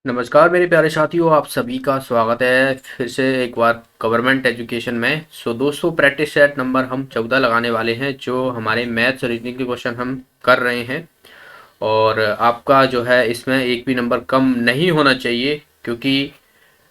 नमस्कार मेरे प्यारे साथियों, आप सभी का स्वागत है फिर से एक बार गवर्नमेंट एजुकेशन में। दोस्तों, प्रैक्टिस सेट नंबर हम 14 लगाने वाले हैं, जो हमारे मैथ्स और रीजनिंग के क्वेश्चन हम कर रहे हैं। और आपका जो है इसमें एक भी नंबर कम नहीं होना चाहिए, क्योंकि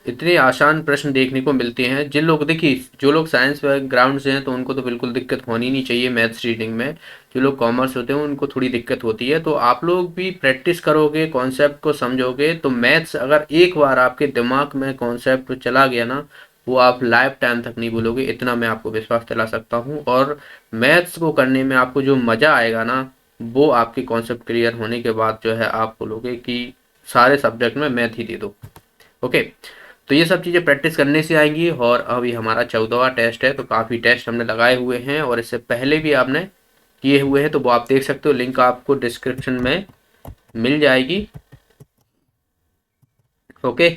इतने आसान प्रश्न देखने को मिलते हैं। जिन लोग देखिए, जो लोग साइंस बैकग्राउंड से हैं तो उनको तो बिल्कुल दिक्कत होनी नहीं चाहिए मैथ्स रीडिंग में। जो लोग कॉमर्स होते हैं उनको थोड़ी दिक्कत होती है। तो आप लोग भी प्रैक्टिस करोगे, कॉन्सेप्ट को समझोगे, तो मैथ्स अगर एक बार आपके दिमाग में कॉन्सेप्ट चला गया ना, वो आप लाइफ टाइम तक नहीं भूलोगे, इतना मैं आपको विश्वास दिला सकता हूँ। और मैथ्स को करने में आपको जो मज़ा आएगा ना, वो आपके कॉन्सेप्ट क्लियर होने के बाद जो है आप बोलोगे कि सारे सब्जेक्ट में मैथ ही दे दो। ओके। तो ये सब चीज़ें प्रैक्टिस करने से आएंगी। और अभी हमारा 14वां टेस्ट है, तो काफ़ी टेस्ट हमने लगाए हुए हैं और इससे पहले भी आपने किए हुए हैं, तो वो आप देख सकते हो। लिंक आपको डिस्क्रिप्शन में मिल जाएगी। ओके।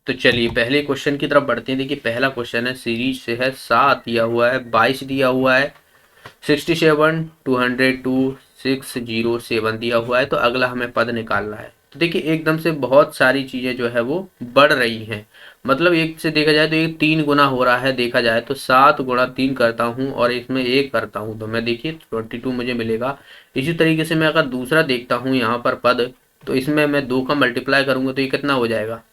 तो चलिए पहले क्वेश्चन की तरफ बढ़ते हैं। देखिए, पहला क्वेश्चन है, सीरीज से है, 7 दिया हुआ है, 22 दिया हुआ है, 67, 202, 607 दिया हुआ है। तो अगला हमें पद निकालना है। तो देखिए, एकदम से बहुत सारी चीज़ें जो है वो बढ़ रही हैं। मतलब एक से देखा जाए तो ये 3 गुना हो रहा है। देखा जाए तो 7 गुणा 3 करता हूँ और इसमें 1 करता हूँ, तो मैं देखिए 22 मुझे मिलेगा। इसी तरीके से मैं अगर दूसरा देखता हूँ यहाँ पर पद, तो इसमें मैं 2 का मल्टीप्लाई करूँगा तो ये कितना हो जाएगा,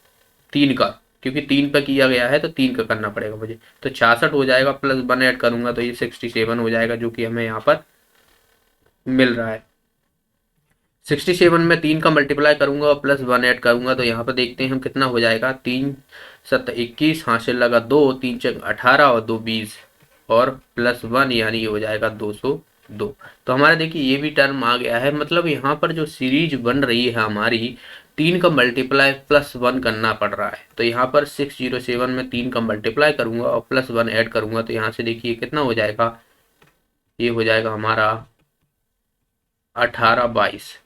3 का। क्योंकि 3 पे किया गया है तो 3 का करना पड़ेगा मुझे, तो 66 हो जाएगा। प्लस 1 ऐड करूंगा तो ये 67 हो जाएगा, जो कि हमें यहाँ पर मिल रहा है। 67 में 3 का मल्टीप्लाई करूंगा और प्लस 1 ऐड करूंगा, तो यहाँ पर देखते हैं हम कितना हो जाएगा। 3 7 21, हासिल लगा 2, 3 चक 18 और 2 20, और प्लस 1 यानी ये हो जाएगा 202। तो हमारा देखिए ये भी टर्म आ गया है। मतलब यहाँ पर जो सीरीज बन रही है हमारी, 3 का मल्टीप्लाई प्लस 1 करना पड़ रहा है। तो यहाँ पर 607 में 3 का मल्टीप्लाई करूंगा और प्लस 1 ऐड करूंगा, तो यहाँ से देखिए कितना हो जाएगा। ये हो जाएगा हमारा 18 22।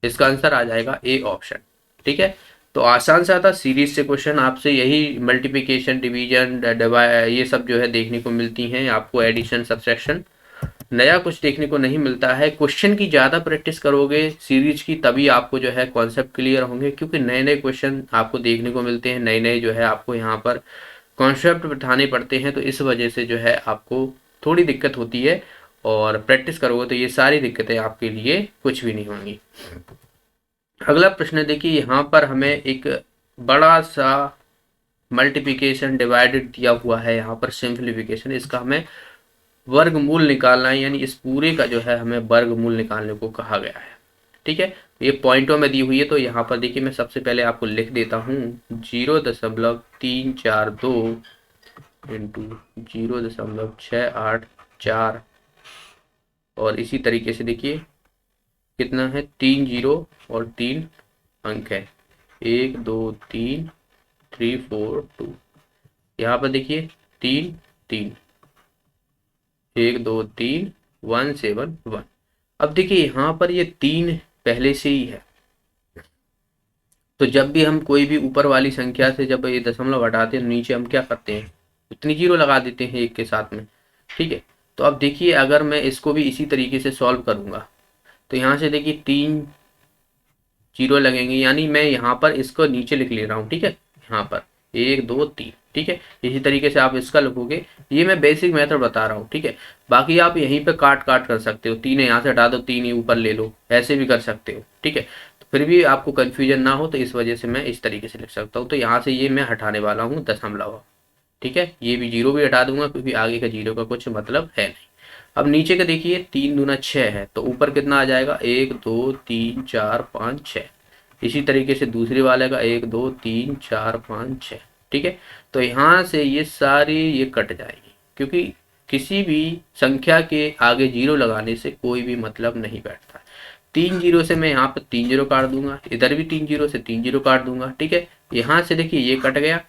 इसका आंसर आ जाएगा ए ऑप्शन। ठीक है। तो आसान सा था सीरीज से क्वेश्चन। आपसे यही मल्टीप्लिकेशन, डिवीजन, ये सब जो है देखने को मिलती हैं आपको, एडिशन, सब्ट्रैक्शन। नया कुछ देखने को नहीं मिलता है। क्वेश्चन की ज़्यादा प्रैक्टिस करोगे सीरीज की, तभी आपको जो है कॉन्सेप्ट क्लियर होंगे, क्योंकि नए नए क्वेश्चन आपको देखने को मिलते हैं, नए नए जो है आपको यहाँ पर कॉन्सेप्ट बिठाने पड़ते हैं। तो इस वजह से जो है आपको थोड़ी दिक्कत होती है। और प्रैक्टिस करोगे तो ये सारी दिक्कतें आपके लिए कुछ भी नहीं होंगी। अगला प्रश्न देखिए, यहाँ पर हमें एक बड़ा सा मल्टीप्लिकेशन डिवाइडेड दिया हुआ है, यहाँ पर सिंप्लीफिकेशन। इसका हमें वर्गमूल निकालना है, यानी इस पूरे का जो है हमें वर्गमूल निकालने को कहा गया है। ठीक है। ये पॉइंटों में दी हुई है, तो यहाँ पर देखिए मैं सबसे पहले आपको लिख देता हूँ, 0.342 इंटू 0.684। और इसी तरीके से देखिए कितना है, 3 जीरो और 3 अंक है, 1 2 3 3 4 2। यहाँ पर देखिए 3 3, 1 2 3 1 7 1। अब देखिए यहाँ पर ये 3 पहले से ही है। तो जब भी हम कोई भी ऊपर वाली संख्या से जब ये दशमलव हटाते हैं, नीचे हम क्या करते हैं, उतनी जीरो लगा देते हैं एक के साथ में। ठीक है। तो अब देखिए अगर मैं इसको भी इसी तरीके से सॉल्व करूंगा, तो यहाँ से देखिए 3 जीरो लगेंगे, यानी मैं यहाँ पर इसको नीचे लिख ले रहा हूँ। ठीक है। यहाँ पर 1 2 3। ठीक है। इसी तरीके से आप इसका लिखोगे। ये मैं बेसिक मेथड बता रहा हूँ। ठीक है। बाकी आप यहीं पे काट काट कर सकते हो, 3 यहाँ से हटा दो, 3 ही ऊपर ले लो, ऐसे भी कर सकते हो। ठीक है। तो फिर भी आपको कन्फ्यूजन ना हो, तो इस वजह से मैं इस तरीके से लिख सकता हूँ। तो यहाँ से ये मैं हटाने वाला हूँ दशमलव। ठीक है। ये भी जीरो भी हटा दूंगा, क्योंकि आगे का जीरो का कुछ मतलब है नहीं। अब नीचे का देखिए, 3 दूना 6 है, तो ऊपर कितना आ जाएगा, 1 2 3 4 5 6। इसी तरीके से दूसरे वाले का 1 2 3 4 5 6। ठीक है। तो यहाँ से ये सारी ये कट जाएगी, क्योंकि किसी भी संख्या के आगे जीरो लगाने से कोई भी मतलब नहीं बैठता। 3 जीरो से मैं यहाँ पर 3 जीरो काट दूंगा, इधर भी 3 जीरो से 3 जीरो काट दूंगा। ठीक है। यहाँ से देखिए ये कट गया,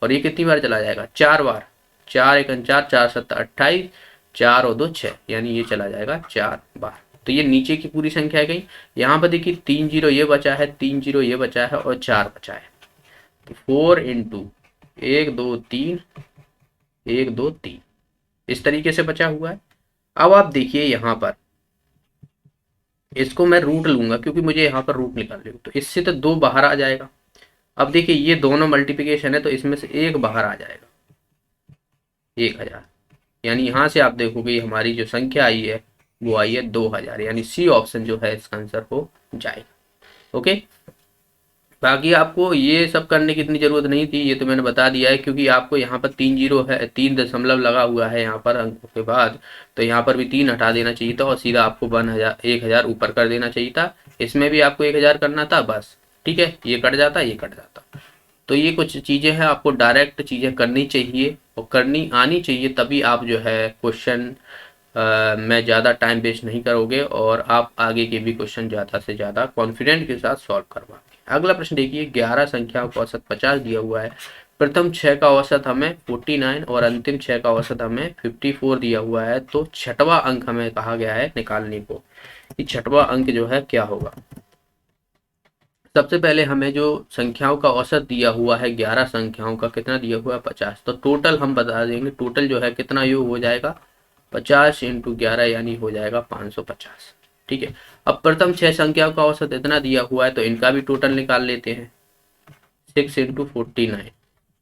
और ये कितनी बार चला जाएगा, 4 बार। 4 1 4, 4 7 28, 4 और 2 6, यानी ये चला जाएगा 4 बार। तो ये नीचे की पूरी संख्या है गई। यहाँ पर देखिए 3 जीरो ये बचा है, 3 जीरो ये बचा है, और 4 बचा है। तो 4 इंटू 1 2 3, 1 2 3, इस तरीके से बचा हुआ है। अब आप देखिए यहाँ पर इसको मैं रूट लूंगा क्योंकि मुझे यहाँ पर रूट निकालनी हो, तो इससे तो 2 बाहर आ जाएगा। अब देखिए ये दोनों मल्टीप्लिकेशन है तो इसमें से एक बाहर आ जाएगा 1000, यानी यहाँ से आप देखोगे हमारी जो संख्या आई है वो आई है 2000, यानी सी ऑप्शन जो है इसका आंसर हो जाएगा। ओके, बाकी आपको ये सब करने की इतनी जरूरत नहीं थी, ये तो मैंने बता दिया है क्योंकि आपको यहाँ पर 3 जीरो है, 3 दशमलव लगा हुआ है यहाँ पर अंकों के बाद, तो यहाँ पर भी 3 हटा देना चाहिए था और सीधा आपको 1000 ऊपर कर देना चाहिए था। इसमें भी आपको 1000 करना था बस, ठीक है, ये कट जाता, ये कट जाता। तो ये कुछ चीज़ें हैं, आपको डायरेक्ट चीज़ें करनी चाहिए और करनी आनी चाहिए, तभी आप जो है क्वेश्चन में ज़्यादा टाइम वेस्ट नहीं करोगे और आप आगे के भी क्वेश्चन ज़्यादा से ज़्यादा कॉन्फिडेंट के साथ सॉल्व करवाओगे। अगला प्रश्न देखिए, 11 संख्याओं का औसत 50 दिया हुआ है, प्रथम 6 का औसत हमें 49 और अंतिम 6 का औसत हमें 54 दिया हुआ है, तो छठवां अंक हमें कहा गया है निकालने को, कि छठवां अंक जो है क्या होगा। सबसे पहले हमें जो संख्याओं का औसत दिया हुआ है 11 संख्याओं का, कितना दिया हुआ है 50, तो टोटल हम बता देंगे, टोटल जो है कितना योग हो जाएगा 50 इंटू 11 यानी हो जाएगा 550। ठीक है, अब प्रथम 6 संख्याओं का औसत इतना दिया हुआ है तो इनका भी टोटल निकाल लेते हैं, 6 इंटू 49।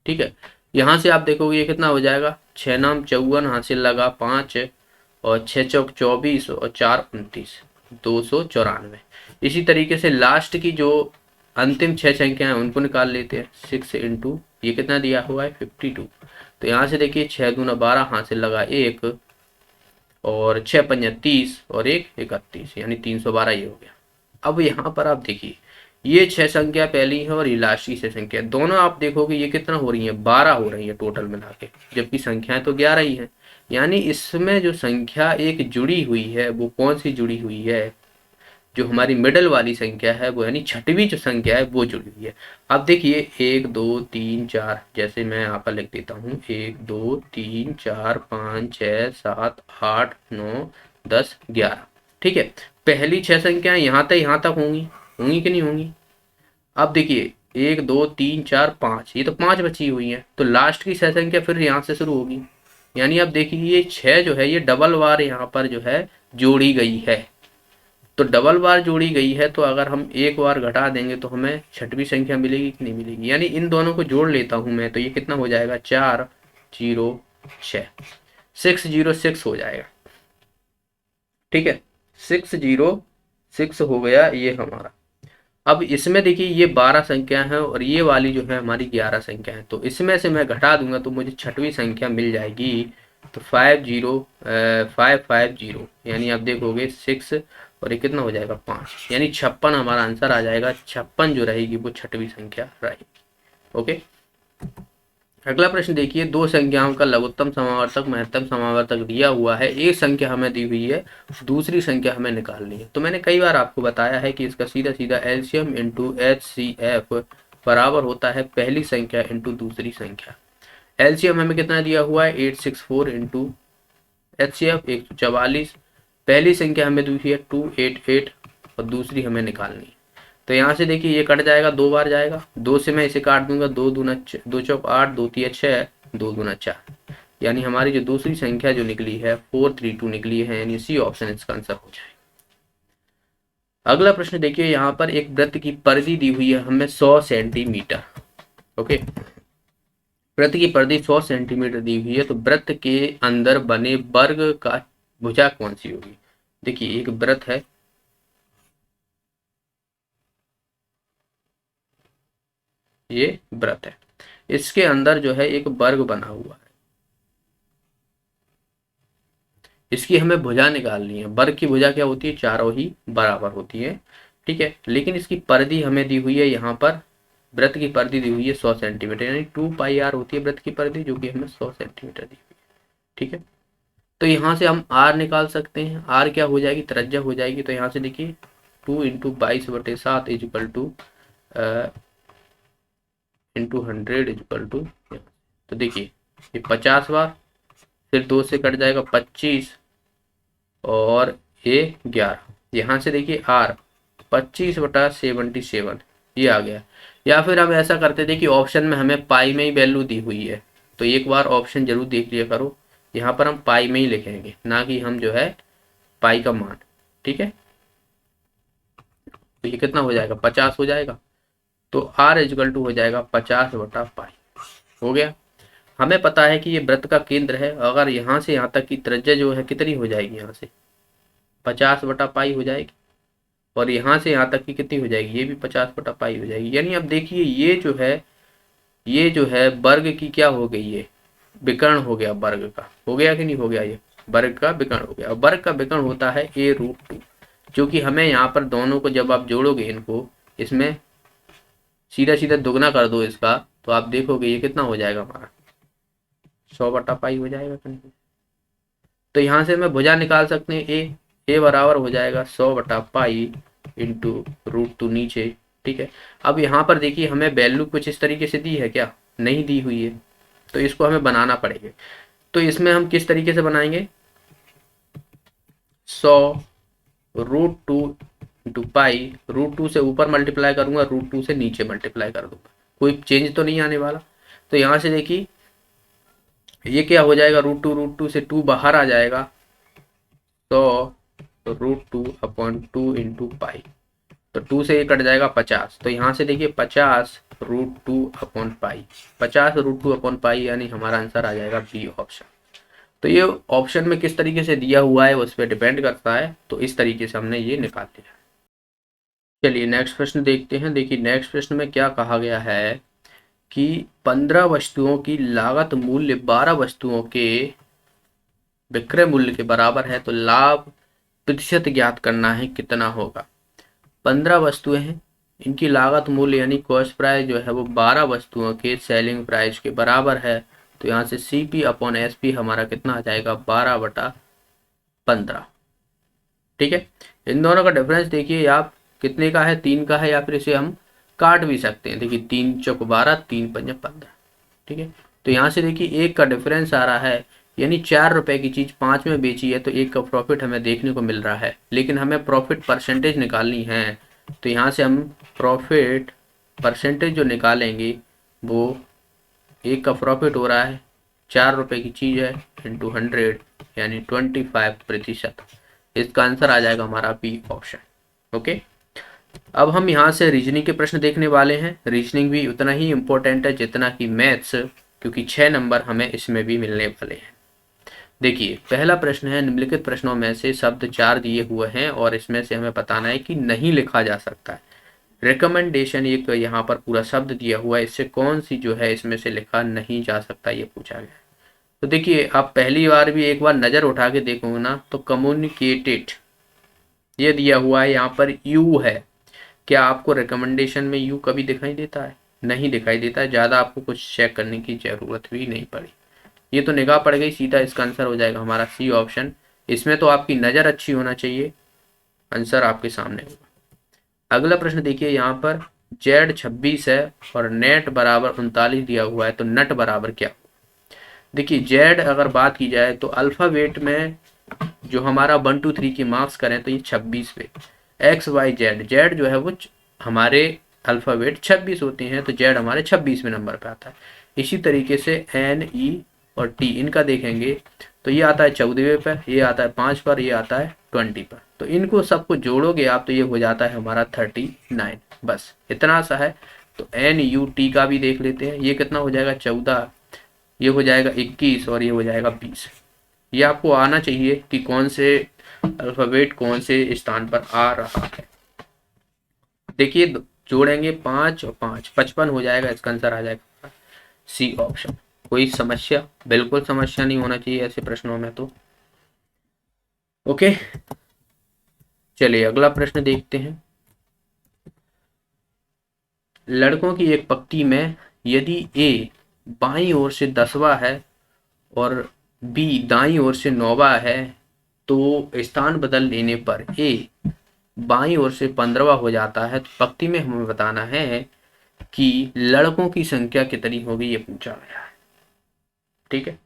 ठीक है, यहाँ से आप देखोगे ये कितना हो जाएगा, 6 नाम 54 हासिल लगा 5 और 6 चौक 24 और 4 29, 294। इसी तरीके से लास्ट की जो अंतिम 6 संख्या है उनको निकाल लेते हैं, 6 इंटू ये कितना दिया हुआ है 52, तो यहाँ से देखिए 6 दूना 12 हासिल लगा 1 और 6 पंजा 30 और 1 31, यानी 312 ये हो गया। अब यहाँ पर आप देखिए ये 6 संख्या पहली है और ये लास्ट की 6 संख्या, दोनों आप देखोगे ये कितना हो रही है 12 हो रही है टोटल मिला के, जबकि संख्याएं तो 11 ही हैं। यानी इसमें जो संख्या एक जुड़ी हुई है वो कौन सी जुड़ी हुई है, जो हमारी मिडल वाली संख्या है वो, यानी छठवीं जो संख्या है वो जुड़ी हुई है। अब देखिए 1 2 3 4, जैसे मैं यहाँ पर लिख देता हूँ 1 2 3 4 5 6 7 8 9 10 11। ठीक है, पहली 6 संख्याएं यहाँ तक होंगी, होंगी कि नहीं होंगी। अब देखिए 1 2 3 4 5, ये तो 5 बची हुई है, तो लास्ट की 6 संख्या फिर यहाँ से शुरू होगी, यानी अब देखिए ये 6 जो है ये डबल बार यहाँ पर जो है जोड़ी गई है, तो डबल बार जोड़ी गई है, तो अगर हम एक बार घटा देंगे तो हमें छठवीं संख्या मिलेगी कि नहीं मिलेगी, यानी इन दोनों को जोड़ लेता हूं मैं, तो ये कितना हो जाएगा 406, 606 हो जाएगा। ठीक है, 606 हो गया ये हमारा। अब इसमें देखिए ये 12 संख्या है और ये वाली जो है हमारी 11 संख्या है, तो इसमें से मैं घटा दूंगा तो मुझे छठवीं संख्या मिल जाएगी, तो 550, यानी आप देखोगे 6 और ये कितना हो जाएगा 5, यानी 56 हमारा आंसर आ जाएगा। 56 जो रहेगी वो छठवीं संख्या रहेगी। ओके, अगला प्रश्न देखिए, दो संख्याओं का लघुत्तम समावर्तक महत्तम समावर्तक दिया हुआ है, एक संख्या हमें दी हुई है, दूसरी संख्या हमें निकालनी है। तो मैंने कई बार आपको बताया है कि इसका सीधा सीधा एलसीएम इंटू HCF बराबर होता है पहली संख्या इंटू दूसरी संख्या। एलसीएम हमें कितना दिया हुआ है 864 इंटू HCF 144, पहली संख्या हमें दी हुई है 288 और दूसरी हमें निकालनी है। तो यहाँ से देखिए ये कट जाएगा, 2 बार जाएगा, 2 से मैं इसे काट दूंगा, 2 दूना 2 चौक 8, 2 तिया 6, 2 दूना 4, यानी हमारी जो दूसरी संख्या जो निकली है 432 निकली है, यानी सी ऑप्शन इसका आंसर हो जाएगा। अगला प्रश्न देखिए, यहाँ पर एक वृत्त की परिधि दी हुई है हमें 100 सेंटीमीटर। ओके, वृत्त की परिधि 100 सेंटीमीटर दी हुई है, तो वृत्त के अंदर बने वर्ग का भुजा कौन सी होगी। देखिए एक वृत्त है, ये वृत्त है, इसके अंदर जो है एक वर्ग बना हुआ है, इसकी हमें भुजा निकालनी है। वर्ग की भुजा क्या होती है, चारों ही बराबर होती है। ठीक है, लेकिन इसकी परिधि हमें दी हुई है, यहाँ पर वृत्त की परिधि दी हुई है 100 सेंटीमीटर, यानी 2πr होती है वृत्त की परिधि, जो कि हमें 100 सेंटीमीटर दी हुई है। ठीक है, तो यहाँ से हम r निकाल सकते हैं, r क्या हो जाएगी, त्रिज्या हो जाएगी। तो यहाँ से देखिए 2 into 22/7 is equal to into 100 is equal to, तो देखिए ये 50 बार, फिर 2 से कट जाएगा 25 और ये 11, यहाँ से देखिए r 25/77 ये आ गया। या फिर हम ऐसा करते थे कि ऑप्शन में हमें पाई में ही वैल्यू दी हुई है, तो एक बार ऑप्शन जरूर देख लिया करो, यहाँ पर हम पाई में ही लिखेंगे, ना कि हम जो है पाई का मान। ठीक है, तो ये कितना हो जाएगा, 50 हो जाएगा। तो r इजकल टू हो जाएगा 50/पाई। हो गया। हमें पता है कि ये वृत्त का केंद्र है, अगर यहाँ से यहाँ तक की त्रिज्या जो है कितनी हो जाएगी, यहाँ से 50/पाई हो जाएगी, और यहाँ से यहाँ तक की कितनी हो जाएगी, ये भी 50/पाई हो जाएगी। यानी अब देखिए ये जो है वर्ग की क्या हो गई, ये विकर्ण हो गया वर्ग का, हो गया कि नहीं हो गया, ये वर्ग का विकर्ण हो गया। वर्ग का विकर्ण होता है a√2, जो कि हमें यहाँ पर दोनों को जब आप जोड़ोगे इनको, इसमें सीधा सीधा दुगना कर दो इसका, तो आप देखोगे ये कितना हो जाएगा हमारा 100/पाई हो जाएगा। तो यहाँ से मैं भुजा निकाल सकते हैं, ए बराबर हो जाएगा 100/पाई इंटू √2 नीचे। ठीक है। अब यहाँ पर देखिए हमें वैल्यू कुछ इस तरीके से दी है क्या, नहीं दी हुई है, तो इसको हमें बनाना पड़ेगा। तो इसमें हम किस तरीके से बनाएंगे, 100√2 इंटू पाई, √2 से ऊपर मल्टीप्लाई करूंगा, √2 से नीचे मल्टीप्लाई कर दूंगा, कोई चेंज तो नहीं आने वाला। तो यहाँ से देखिए ये क्या हो जाएगा, √2 से 2 बाहर आ जाएगा, तो √2/2 इंटू पाई, तो 2 से ये कट जाएगा 50। तो यहाँ से देखिए 50√2/पाई, 50√2/पाई, यानी हमारा आंसर आ जाएगा बी ऑप्शन। तो ये ऑप्शन में किस तरीके से दिया हुआ है उस पर डिपेंड करता है, तो इस तरीके से हमने ये निकाल लिया। चलिए नेक्स्ट प्रश्न देखते हैं। देखिए नेक्स्ट प्रश्न में क्या कहा गया है कि 15 वस्तुओं की लागत मूल्य 12 वस्तुओं के विक्रय मूल्य के बराबर है, तो लाभ प्रतिशत ज्ञात करना है, कितना होगा। 15 वस्तुएं हैं, इनकी लागत मूल्य यानी कॉस्ट प्राइस जो है वो 12 वस्तुओं के सेलिंग प्राइस के बराबर है। तो यहाँ से CP/SP हमारा कितना आ जाएगा, 12/15। ठीक है। इन दोनों का डिफरेंस देखिए आप कितने का है, 3 का है, या फिर इसे हम काट भी सकते हैं। देखिए 3 चौक 12, 3 पंजे 15। ठीक है। तो यहाँ से देखिए 1 का डिफरेंस आ रहा है, यानी 4 रुपए की चीज़ 5 में बेची है, तो 1 का प्रॉफिट हमें देखने को मिल रहा है। लेकिन हमें प्रॉफिट परसेंटेज निकालनी है, तो यहाँ से हम प्रॉफिट परसेंटेज जो निकालेंगे वो 1 का प्रॉफिट हो रहा है, 4 रुपए की चीज़ है, इंटू 100 यानी 25%। इसका आंसर आ जाएगा हमारा बी ऑप्शन। ओके। अब हम यहाँ से रीजनिंग के प्रश्न देखने वाले हैं। रीजनिंग भी उतना ही इम्पोर्टेंट है जितना कि मैथ्स, क्योंकि 6 नंबर हमें इसमें भी मिलने वाले हैं। देखिए पहला प्रश्न है, निम्नलिखित प्रश्नों में से शब्द 4 दिए हुए हैं और इसमें से हमें बताना है कि नहीं लिखा जा सकता है। रिकमेंडेशन एक यहाँ पर पूरा शब्द दिया हुआ है, इससे कौन सी जो है इसमें से लिखा नहीं जा सकता, ये पूछा गया है। तो देखिए आप पहली बार भी एक बार नज़र उठा के देखोगे ना, तो कम्युनिकेटेड ये दिया हुआ है, यहाँ पर यू है। क्या आपको रिकमेंडेशन में यू कभी दिखाई देता है, नहीं दिखाई देता है। ज़्यादा आपको कुछ चेक करने की ज़रूरत भी नहीं पड़ी, ये तो निगाह पड़ गई, सीधा इसका आंसर हो जाएगा हमारा सी ऑप्शन। इसमें तो आपकी नज़र अच्छी होना चाहिए, आंसर आपके सामने होगा। अगला प्रश्न देखिए, यहाँ पर जेड 26 है और नेट बराबर 39 दिया हुआ है, तो नट बराबर क्या। देखिए जेड अगर बात की जाए तो अल्फ़ाबेट में जो हमारा 1 2 3 की मार्क्स करें तो ये 26 पे, एक्स वाई जेड, जेड जो है वो हमारे अल्फ़ाबेट 26 होते हैं, तो जेड हमारे 26वें नंबर पे आता है। इसी तरीके से एन ई और टी इनका देखेंगे तो ये आता है 14वें पर, ये आता है 5 पर, ये आता है 20 पर। तो इनको सबको जोड़ोगे आप तो ये हो जाता है हमारा 39। बस इतना सा है। तो एन यू टी का भी देख लेते हैं, ये कितना हो जाएगा 14, ये हो जाएगा 21 और ये हो जाएगा 20। ये आपको आना चाहिए कि कौन से अल्फ़ाबेट कौन से स्थान पर आ रहा है। देखिए जोड़ेंगे 5 और 5 55 हो जाएगा, इसका आंसर आ जाएगा सी ऑप्शन। कोई समस्या, बिल्कुल समस्या नहीं होना चाहिए ऐसे प्रश्नों में तो। ओके चलिए अगला प्रश्न देखते हैं। लड़कों की एक पंक्ति में यदि ए बाईं ओर से 10वां है और बी दाईं ओर से 9वां है, तो स्थान बदल लेने पर ए बाईं ओर से 15वां हो जाता है। तो पंक्ति में हमें बताना है कि लड़कों की संख्या कितनी होगी, ये पूछा गया है। ठीक है,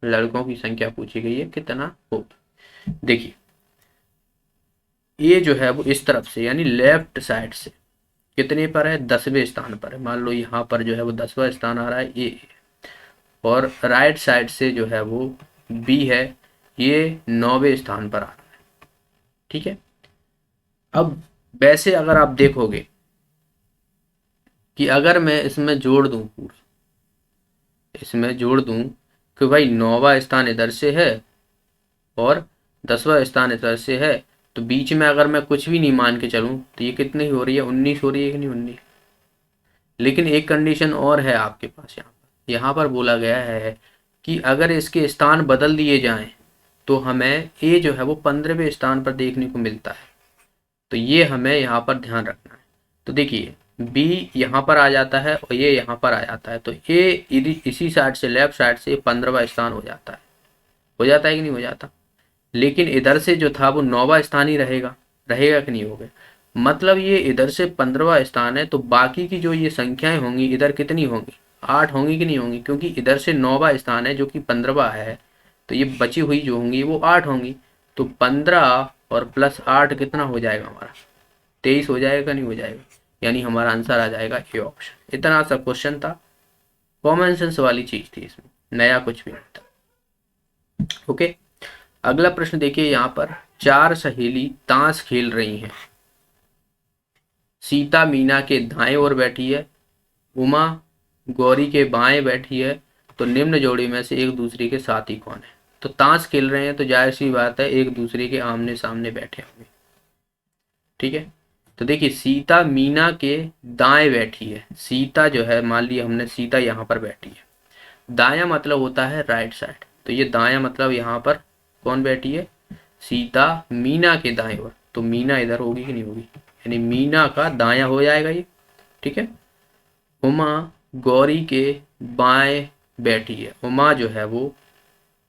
लड़कों की संख्या पूछी गई है कितना होगी। देखिए ये जो है वो इस तरफ से यानी लेफ्ट साइड से कितने पर है, 10वें स्थान पर है। मान लो यहाँ पर जो है वो 10वां स्थान आ रहा है ए, और राइट साइड से जो है वो बी है, ये 9वें स्थान पर आ रहा है। ठीक है। अब वैसे अगर आप देखोगे कि अगर मैं इसमें जोड़ दूं, पूरा इसमें जोड़ दूं कि भाई 9वां स्थान इधर से है और 10वां स्थान इधर से है, तो बीच में अगर मैं कुछ भी नहीं मान के चलूं तो ये कितनी हो रही है, 19 हो रही है कि नहीं, 19। लेकिन एक कंडीशन और है आपके पास, यहाँ पर बोला गया है कि अगर इसके स्थान बदल दिए जाएं तो हमें ए जो है वो 15वें स्थान पर देखने को मिलता है। तो ये हमें यहाँ पर ध्यान रखना है। तो देखिए बी यहाँ पर आ जाता है और ये यहाँ पर आ जाता है, तो ए इसी साइड से, लेफ्ट साइड से 15वां स्थान हो जाता है। हो जाता है कि नहीं हो जाता। लेकिन इधर से जो था वो 9वां स्थान ही रहेगा, रहेगा कि नहीं होगा। मतलब ये इधर से 15वां स्थान है, तो बाकी की जो ये संख्याएं होंगी इधर कितनी होंगी, 8 होंगी कि नहीं होंगी, क्योंकि इधर से 9वां स्थान है जो कि 15वां है, तो ये बची हुई जो होंगी वो 8 होंगी। तो 15 और प्लस 8 कितना हो जाएगा हमारा, 23 हो जाएगा नहीं हो जाएगा। यानी हमारा आंसर आ जाएगा ए ऑप्शन। इतना सा क्वेश्चन था, कॉमन सेंस वाली चीज थी, इसमें नया कुछ भी नहीं था। ओके, अगला प्रश्न देखिए, यहाँ पर 4 सहेली ताश खेल रही हैं। सीता मीना के दाएं ओर बैठी है, उमा गौरी के बाएं बैठी है, तो निम्न जोड़ी में से एक दूसरे के साथी कौन है। तो ताश खेल रहे हैं तो जाहिर सी बात है एक दूसरे के आमने सामने बैठे होंगे। ठीक है, तो देखिए सीता मीना के दाएं बैठी है। सीता जो है, मान लिया हमने सीता यहाँ पर बैठी है, दाया मतलब होता है राइट साइड, तो ये दाया मतलब यहाँ पर कौन बैठी है, सीता मीना के दाएं ओर, तो मीना इधर होगी कि नहीं होगी, यानी मीना का दाया हो जाएगा ये। ठीक है, उमा गौरी के बाएं बैठी है। उमा जो है वो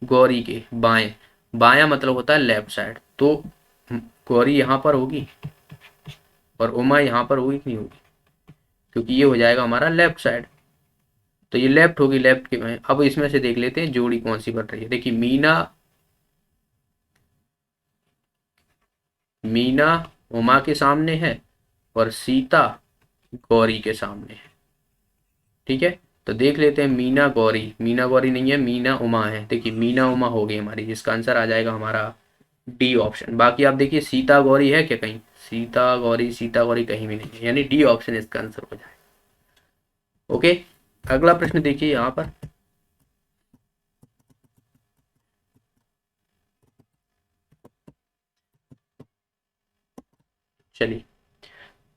गौरी के बाएं, बाया मतलब होता है लेफ्ट साइड, तो गौरी यहाँ पर होगी और उमा यहाँ पर होगी कि नहीं होगी, क्योंकि ये हो जाएगा हमारा लेफ्ट साइड, तो ये लेफ्ट होगी, लेफ्ट के बाएं। अब इसमें से देख लेते हैं जोड़ी कौन सी बन रही है। देखिए मीना उमा के सामने है और सीता गौरी के सामने है। ठीक है, तो देख लेते हैं मीना गौरी, मीना गौरी नहीं है, मीना उमा है। देखिए मीना उमा हो गई हमारी, जिसका आंसर आ जाएगा हमारा डी ऑप्शन। बाकी आप देखिए सीता गौरी है क्या कहीं, सीता गौरी कहीं भी नहीं है, यानी डी ऑप्शन इसका आंसर हो जाएगा। ओके, अगला प्रश्न देखिए यहाँ पर, चलिए।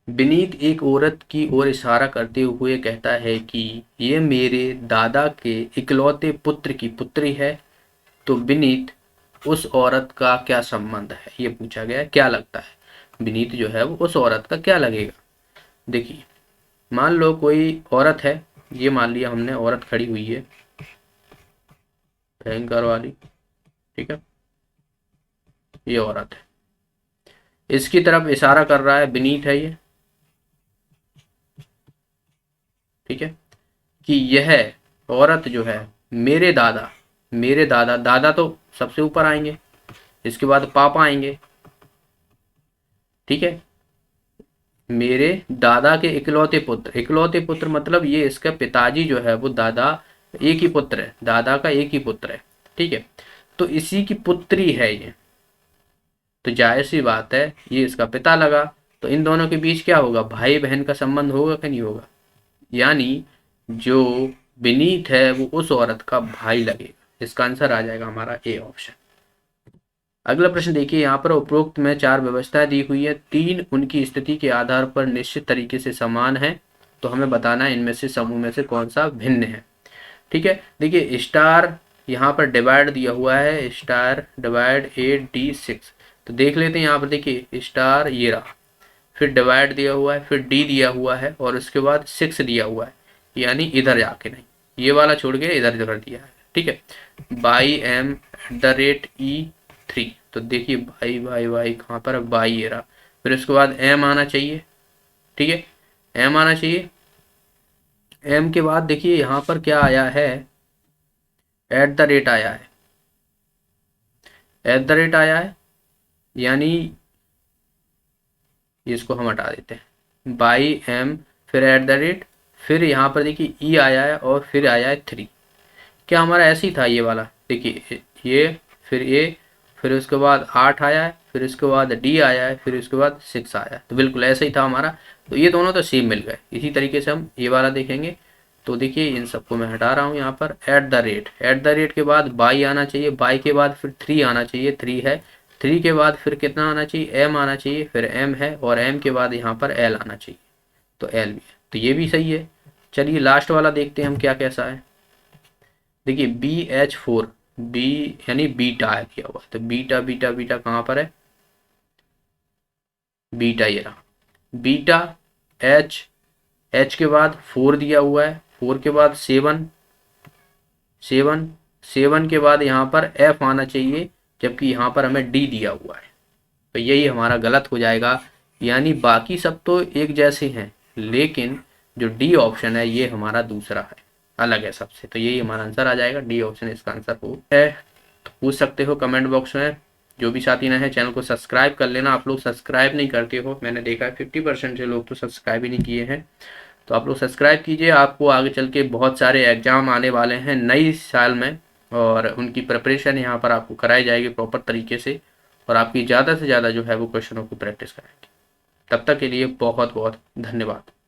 विनीत एक औरत की ओर इशारा करते हुए कहता है कि ये मेरे दादा के इकलौते पुत्र की पुत्री है। तो विनीत उस औरत का क्या संबंध है, ये पूछा गया है। क्या लगता है विनीत जो है वो उस औरत का क्या लगेगा। देखिए मान लो कोई औरत है, ये मान लिया हमने औरत खड़ी हुई है भयंकर वाली, ठीक है, ये औरत है, इसकी तरफ इशारा कर रहा है विनीत है ये, ठीक है, कि यह औरत जो है मेरे दादा, मेरे दादा, दादा तो सबसे ऊपर आएंगे, इसके बाद पापा आएंगे, ठीक है, मेरे दादा के इकलौते पुत्र, इकलौते पुत्र मतलब ये इसका पिताजी जो है वो दादा एक ही पुत्र है, दादा का एक ही पुत्र है, ठीक है, तो इसी की पुत्री है ये, तो जाहिर सी बात है ये इसका पिता लगा, तो इन दोनों के बीच क्या होगा, भाई बहन का संबंध होगा कि नहीं होगा, यानी जो विनीत है वो उस औरत का भाई लगेगा। इसका आंसर आ जाएगा हमारा ए ऑप्शन। अगला प्रश्न देखिए, यहाँ पर उपरोक्त में 4 व्यवस्थाएं दी हुई है, 3 उनकी स्थिति के आधार पर निश्चित तरीके से समान है, तो हमें बताना है इनमें से समूह में से कौन सा भिन्न है। ठीक है, देखिए स्टार यहाँ पर डिवाइड दिया हुआ है, स्टार डिवाइड 8D6, तो देख लेते हैं यहाँ पर, देखिए स्टार ये रहा, फिर डिवाइड दिया हुआ है, फिर डी दिया हुआ है और उसके बाद 6 दिया हुआ है, यानी इधर जाके नहीं, ये वाला छोड़ के इधर कर दिया है। ठीक है, बाई एम @E3, तो देखिए बाई बाई बाई कहाँ पर है, बाई ये रहा, फिर उसके बाद एम आना चाहिए, ठीक है, एम आना चाहिए, एम के बाद देखिए यहाँ पर क्या आया है, @ आया है, @ आया है, यानी इसको हम हटा देते हैं, बाई एम फिर @ फिर यहाँ पर देखिए ई आया है और फिर आया है 3, क्या हमारा ऐसे ही था ये वाला, देखिए ये फिर उसके बाद 8 आया है फिर इसके बाद डी आया है, फिर इसके बाद 6 आया है। तो बिल्कुल ऐसा ही था हमारा, तो ये दोनों तो सेम मिल गए। इसी तरीके से हम ये वाला देखेंगे, तो देखिए इन सबको मैं हटा रहा हूँ यहाँ पर। एट द रेट के बाद बाई आना चाहिए, बाई के बाद फिर 3 आना चाहिए, 3 है, 3 के बाद फिर कितना आना चाहिए, एम आना चाहिए, फिर एम है, और एम के बाद यहाँ पर एल आना चाहिए, तो एल भी है, तो ये भी सही है। चलिए लास्ट वाला देखते हैं हम क्या कैसा है। देखिए BH4, बी यानी बीटा है किया हुआ, तो बीटा बीटा बीटा कहाँ पर है, बीटा ये रहा, बीटा एच, एच के बाद 4 दिया हुआ है, 4 के बाद 7, 7, 7 के बाद यहाँ पर एफ आना चाहिए, जबकि यहाँ पर हमें डी दिया हुआ है, तो यही हमारा गलत हो जाएगा। यानी बाकी सब तो एक जैसे हैं, लेकिन जो डी ऑप्शन है ये हमारा दूसरा है, अलग है सबसे, तो यही हमारा आंसर आ जाएगा, डी ऑप्शन इसका आंसर हो है। तो पूछ सकते हो कमेंट बॉक्स में। जो भी साथी नए हैं चैनल को सब्सक्राइब कर लेना। आप लोग सब्सक्राइब नहीं करते हो, मैंने देखा है 50% से लोग तो सब्सक्राइब ही नहीं किए हैं, तो आप लोग सब्सक्राइब कीजिए। आपको आगे चल के बहुत सारे एग्जाम आने वाले हैं नई साल में, और उनकी प्रिपरेशन यहाँ पर आपको कराई जाएगी प्रॉपर तरीके से, और आपकी ज़्यादा से ज़्यादा जो है वो क्वेश्चनों की प्रैक्टिस कराएंगे। तब तक के लिए बहुत बहुत धन्यवाद।